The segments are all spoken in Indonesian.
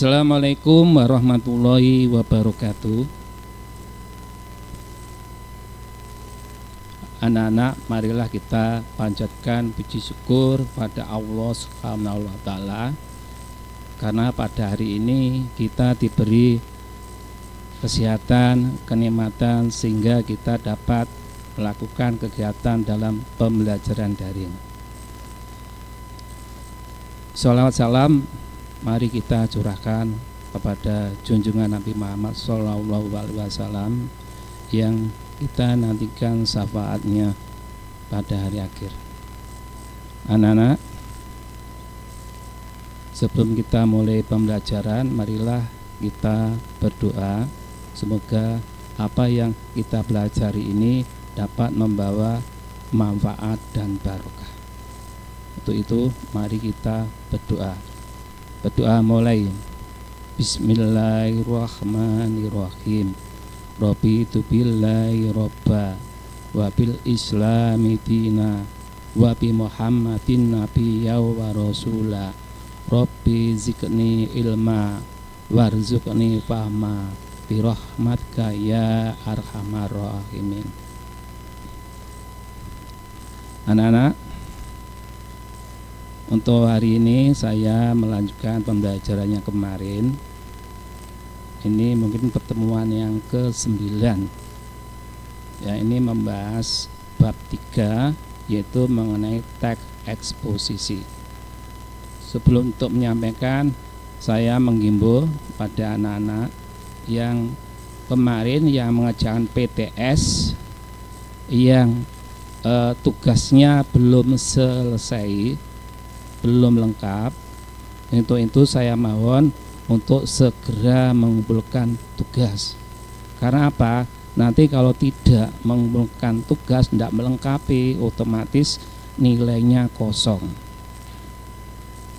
Assalamualaikum warahmatullahi wabarakatuh. Anak-anak, marilah kita panjatkan puji syukur pada Allah Subhanahu wa taala karena pada hari ini kita diberi kesehatan, kenikmatan sehingga kita dapat melakukan kegiatan dalam pembelajaran daring. Shalawat salam mari kita curahkan kepada junjungan Nabi Muhammad SAW yang kita nantikan syafaatnya pada hari akhir. Anak-anak, sebelum kita mulai pembelajaran, marilah kita berdoa semoga apa yang kita pelajari ini dapat membawa manfaat dan barokah. Untuk itu mari kita berdoa. Berdoa mulai. Bismillahirrahmanirrahim. Rabbi tu billahi robba wa bil islami dina wa bi muhammadin nabiyya wa rasula. Rabbi zikni ilma warzuqni fahma bi rahmatika ya arhamar rahimin. Anak-anak, untuk hari ini saya melanjutkan pembelajarannya kemarin. Ini mungkin pertemuan yang ke-9. Ya, ini membahas bab 3 yaitu mengenai teks eksposisi. Sebelum untuk menyampaikan, saya menghimbau pada anak-anak yang kemarin yang mengerjakan PTS yang tugasnya belum selesai, belum lengkap, itu saya mohon untuk segera mengumpulkan tugas. Karena apa? Nanti kalau tidak mengumpulkan tugas, tidak melengkapi, otomatis nilainya kosong.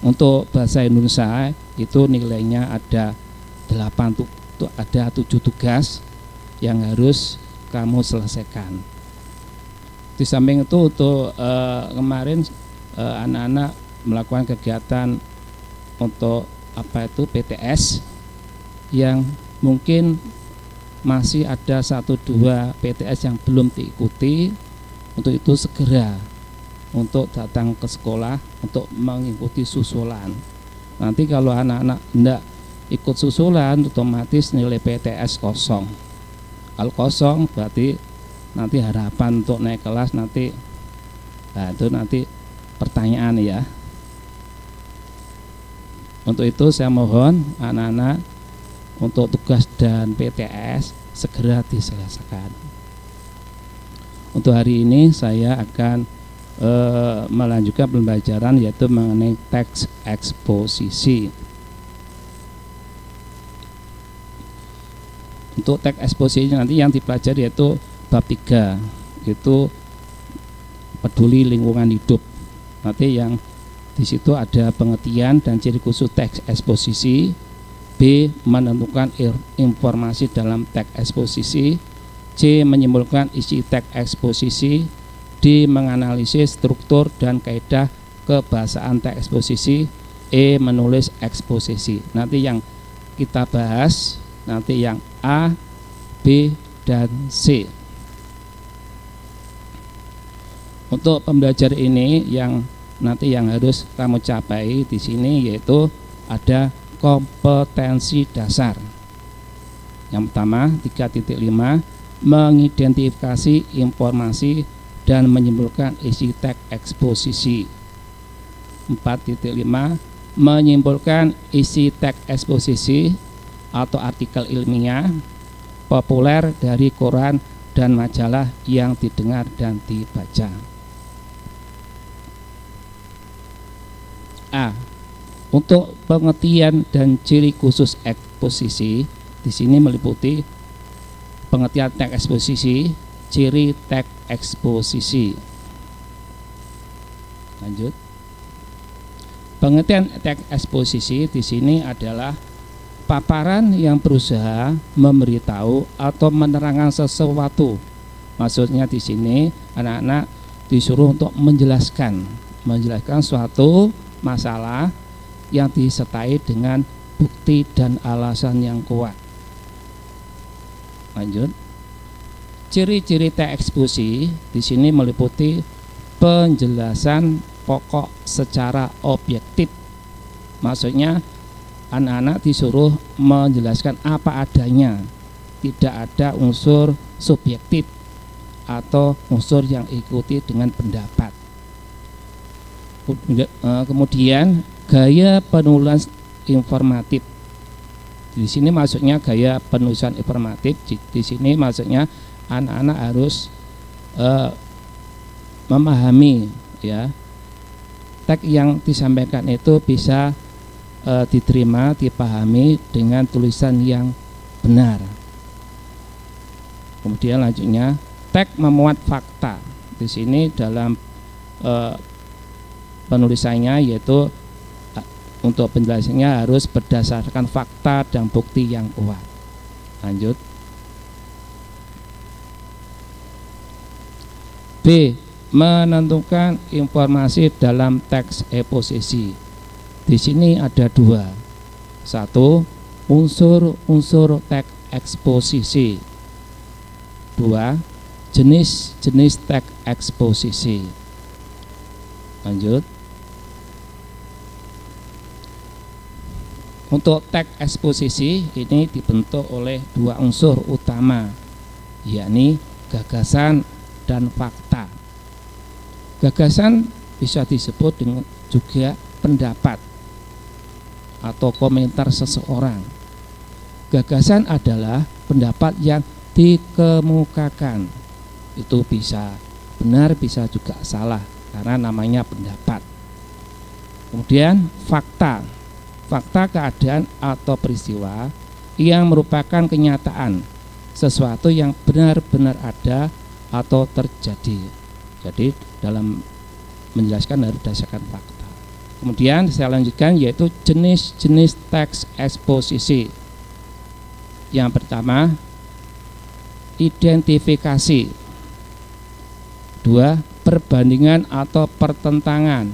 Untuk bahasa Indonesia itu nilainya ada 7 tugas yang harus kamu selesaikan. Di samping itu untuk kemarin anak-anak melakukan kegiatan untuk PTS yang mungkin masih ada 1-2 PTS yang belum diikuti. Untuk itu segera untuk datang ke sekolah untuk mengikuti susulan. Nanti kalau anak-anak tidak ikut susulan, otomatis nilai PTS kosong. Kalau kosong berarti nanti harapan untuk naik kelas nanti, nah itu nanti pertanyaan ya. Untuk itu saya mohon anak-anak untuk tugas dan PTS segera diselesaikan. Untuk hari ini saya akan melanjutkan pembelajaran yaitu mengenai teks eksposisi. Untuk teks eksposisi nanti yang dipelajari yaitu bab 3, yaitu peduli lingkungan hidup. Nanti yang di situ ada pengertian dan ciri khusus teks eksposisi. B. Menentukan informasi dalam teks eksposisi. C. Menyimpulkan isi teks eksposisi. D. Menganalisis struktur dan kaidah kebahasaan teks eksposisi. E. Menulis eksposisi. Nanti yang kita bahas nanti yang A, B, dan C. Untuk pembelajaran ini yang nanti yang harus kamu capai di sini yaitu ada kompetensi dasar. Yang pertama 3.5 mengidentifikasi informasi dan menyimpulkan isi teks eksposisi. 4.5 menyimpulkan isi teks eksposisi atau artikel ilmiah populer dari koran dan majalah yang didengar dan dibaca. A. Untuk pengertian dan ciri khusus eksposisi, di sini meliputi pengertian teks eksposisi, ciri teks eksposisi. Lanjut. Pengertian teks eksposisi di sini adalah paparan yang berusaha memberitahu atau menerangkan sesuatu. Maksudnya di sini anak-anak disuruh untuk menjelaskan suatu masalah yang disertai dengan bukti dan alasan yang kuat. Lanjut. Ciri-ciri teks eksposisi di sini meliputi penjelasan pokok secara objektif. Maksudnya anak-anak disuruh menjelaskan apa adanya, tidak ada unsur subjektif atau unsur yang ikuti dengan pendapat. Kemudian gaya penulisan informatif. Di sini maksudnya gaya penulisan informatif. Di sini maksudnya anak-anak harus memahami ya, teks yang disampaikan itu bisa diterima, dipahami dengan tulisan yang benar. Kemudian lanjutnya teks memuat fakta. Di sini dalam penulisannya yaitu untuk penjelasannya harus berdasarkan fakta dan bukti yang kuat. Lanjut. B. Menentukan informasi dalam teks eksposisi. Di sini ada dua. Satu, unsur-unsur teks eksposisi. Dua, jenis-jenis teks eksposisi. Lanjut. Untuk teks eksposisi ini dibentuk oleh dua unsur utama, yakni gagasan dan fakta. Gagasan bisa disebut dengan juga pendapat atau komentar seseorang. Gagasan adalah pendapat yang dikemukakan. Itu bisa benar, bisa juga salah, karena namanya pendapat. Kemudian fakta. Fakta keadaan atau peristiwa yang merupakan kenyataan, sesuatu yang benar-benar ada atau terjadi. Jadi dalam menjelaskan harus berdasarkan fakta. Kemudian saya lanjutkan yaitu jenis-jenis teks eksposisi. Yang pertama, identifikasi. Dua, perbandingan atau pertentangan.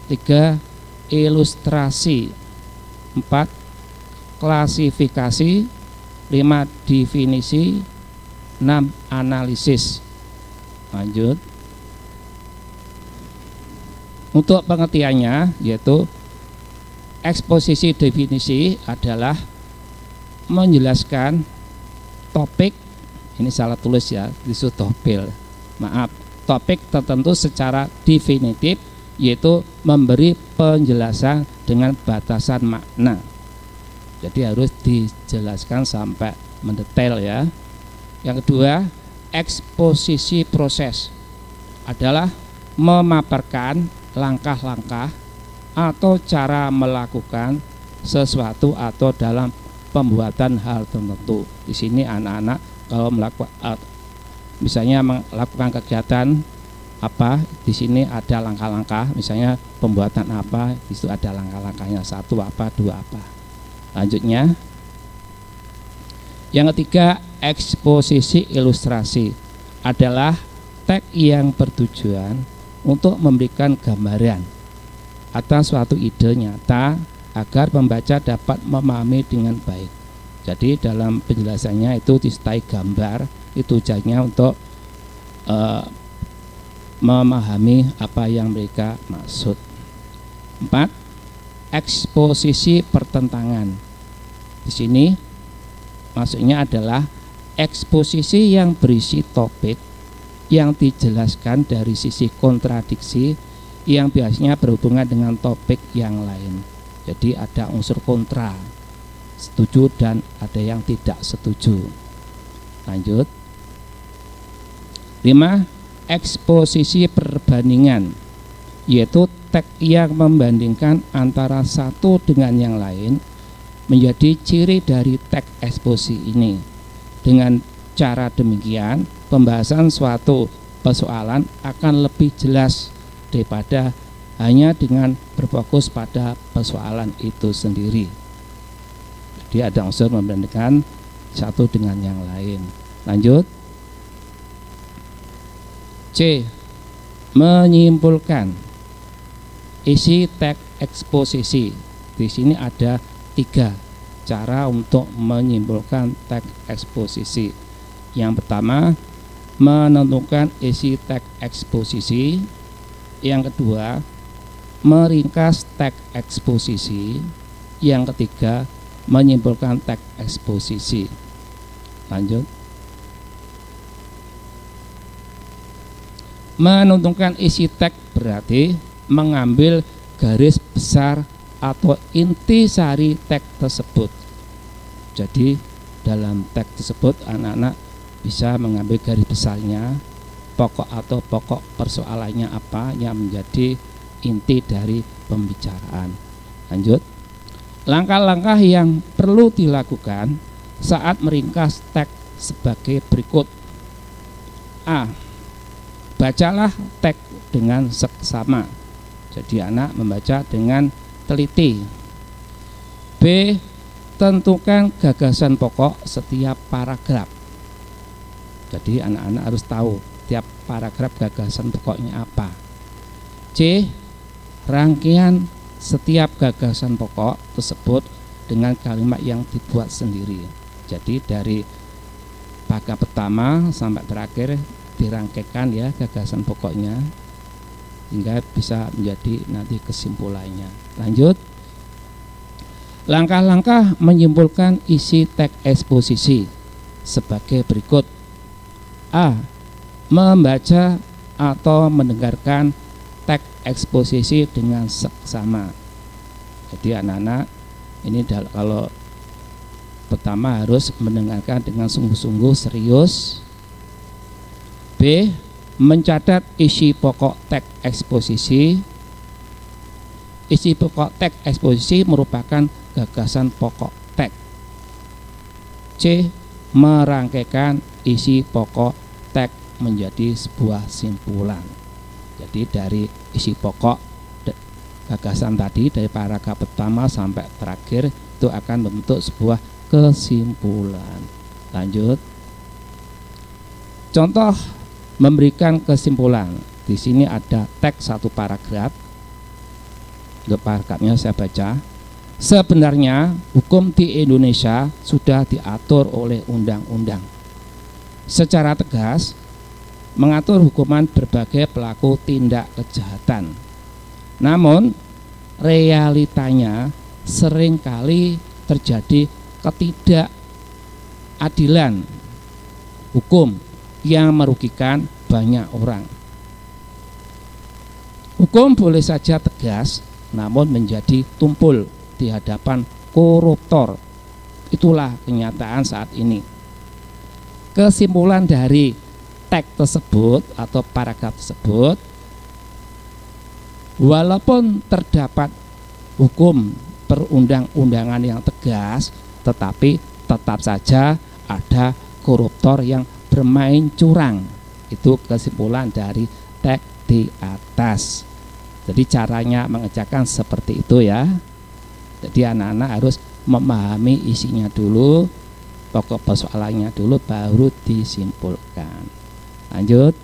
Tiga, ilustrasi. Empat, klasifikasi. Lima, definisi. Enam, analisis. Lanjut. Untuk pengertiannya yaitu eksposisi definisi adalah menjelaskan topik, ini salah tulis ya, disuruh topil, maaf, topik tertentu secara definitif, yaitu memberi penjelasan dengan batasan makna. Jadi harus dijelaskan sampai mendetail ya. Yang kedua, eksposisi proses adalah memaparkan langkah-langkah atau cara melakukan sesuatu atau dalam pembuatan hal tertentu. Di sini anak-anak kalau melakukan misalnya melakukan kegiatan apa, di sini ada langkah-langkah, misalnya pembuatan apa, itu ada langkah-langkahnya, satu apa, dua apa. Lanjutnya, yang ketiga, eksposisi ilustrasi adalah teks yang bertujuan untuk memberikan gambaran atas suatu ide nyata agar pembaca dapat memahami dengan baik. Jadi dalam penjelasannya itu disertai gambar, itu tujuannya untuk memahami apa yang mereka maksud. 4. Eksposisi pertentangan. Di sini maksudnya adalah eksposisi yang berisi topik yang dijelaskan dari sisi kontradiksi yang biasanya berhubungan dengan topik yang lain. Jadi ada unsur kontra, setuju dan ada yang tidak setuju. Lanjut. 5. Eksposisi perbandingan, yaitu teks yang membandingkan antara satu dengan yang lain, menjadi ciri dari teks eksposisi ini. Dengan cara demikian, pembahasan suatu persoalan akan lebih jelas daripada hanya dengan berfokus pada persoalan itu sendiri. Jadi ada unsur membandingkan satu dengan yang lain. Lanjut. C. Menyimpulkan isi teks eksposisi. Di sini ada 3 cara untuk menyimpulkan teks eksposisi. Yang pertama, menentukan isi teks eksposisi. Yang kedua, meringkas teks eksposisi. Yang ketiga, menyimpulkan teks eksposisi. Lanjut. Menentukan isi teks berarti mengambil garis besar atau intisari teks tersebut. Jadi dalam teks tersebut anak-anak bisa mengambil garis besarnya, pokok atau pokok persoalannya apa yang menjadi inti dari pembicaraan. Lanjut. Langkah-langkah yang perlu dilakukan saat meringkas teks sebagai berikut. A. Bacalah teks dengan seksama. Jadi anak membaca dengan teliti. B. Tentukan gagasan pokok setiap paragraf. Jadi anak-anak harus tahu tiap paragraf gagasan pokoknya apa. C. Rangkaian setiap gagasan pokok tersebut dengan kalimat yang dibuat sendiri. Jadi dari paragraf pertama sampai terakhir dirangkaikan ya gagasan pokoknya hingga bisa menjadi nanti kesimpulannya. Lanjut. Langkah-langkah menyimpulkan isi teks eksposisi sebagai berikut. A. Membaca atau mendengarkan teks eksposisi dengan seksama. Jadi anak-anak ini kalau pertama harus mendengarkan dengan sungguh-sungguh serius. B. Mencatat isi pokok teks eksposisi. Isi pokok teks eksposisi merupakan gagasan pokok teks. C. Merangkaikan isi pokok teks menjadi sebuah simpulan. Jadi dari isi pokok gagasan tadi dari paragraf pertama sampai terakhir itu akan membentuk sebuah kesimpulan. Lanjut. Contoh memberikan kesimpulan. Di sini ada teks satu paragraf. Untuk paragrafnya saya baca. Sebenarnya hukum di Indonesia sudah diatur oleh undang-undang. Secara tegas mengatur hukuman berbagai pelaku tindak kejahatan. Namun realitanya seringkali terjadi ketidakadilan hukum yang merugikan banyak orang. Hukum boleh saja tegas, namun menjadi tumpul di hadapan koruptor. Itulah kenyataan saat ini. Kesimpulan dari teks tersebut atau paragraf tersebut, walaupun terdapat hukum perundang-undangan yang tegas, tetapi tetap saja ada koruptor yang bermain curang. Itu kesimpulan dari teks di atas. Jadi caranya mengerjakan seperti itu ya. Jadi anak-anak harus memahami isinya dulu, pokok persoalannya dulu, baru disimpulkan. Lanjut.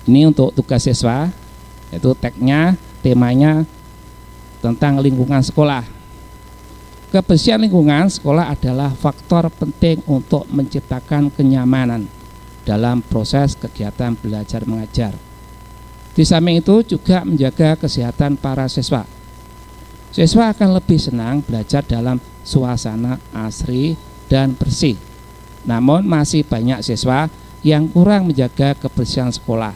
Ini untuk tugas siswa, yaitu teksnya, temanya tentang lingkungan sekolah. Kebersihan lingkungan sekolah adalah faktor penting untuk menciptakan kenyamanan dalam proses kegiatan belajar mengajar. Di samping itu juga menjaga kesehatan para siswa. Siswa akan lebih senang belajar dalam suasana asri dan bersih. Namun masih banyak siswa yang kurang menjaga kebersihan sekolah.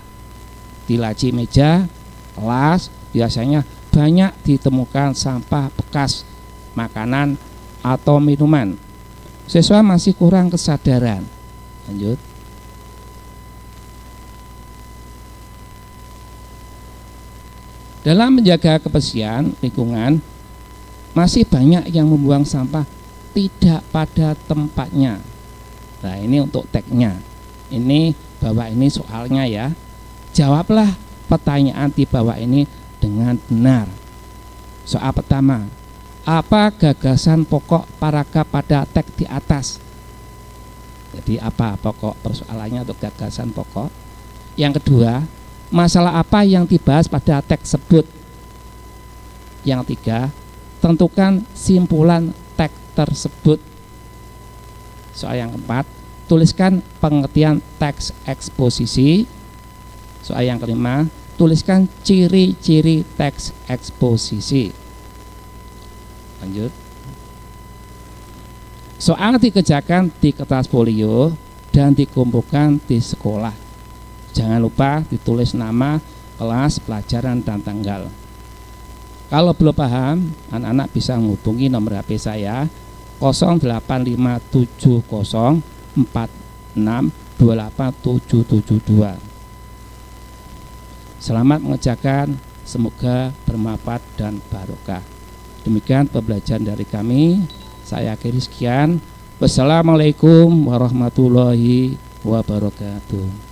Di laci meja, kelas biasanya banyak ditemukan sampah bekas makanan atau minuman. Siswa masih kurang kesadaran. Lanjut. Dalam menjaga kebersihan lingkungan, masih banyak yang membuang sampah tidak pada tempatnya. Nah, ini untuk teksnya. Ini bawah ini soalnya ya. Jawablah pertanyaan di bawah ini dengan benar. Soal pertama, apa gagasan pokok paragraf pada teks di atas? Jadi apa pokok persoalannya atau gagasan pokok? Yang kedua, masalah apa yang dibahas pada teks tersebut? Yang ketiga, tentukan simpulan teks tersebut. Soal yang keempat, tuliskan pengertian teks eksposisi. Soal yang kelima, tuliskan ciri-ciri teks eksposisi. Lanjut. Soal dikerjakan di kertas folio dan dikumpulkan di sekolah. Jangan lupa ditulis nama, kelas, pelajaran, dan tanggal. Kalau belum paham, anak-anak bisa menghubungi nomor HP saya 085704628772. Selamat mengerjakan, semoga bermanfaat dan barokah. Demikian pembelajaran dari kami. Saya akhiri sekian. Wassalamualaikum warahmatullahi wabarakatuh.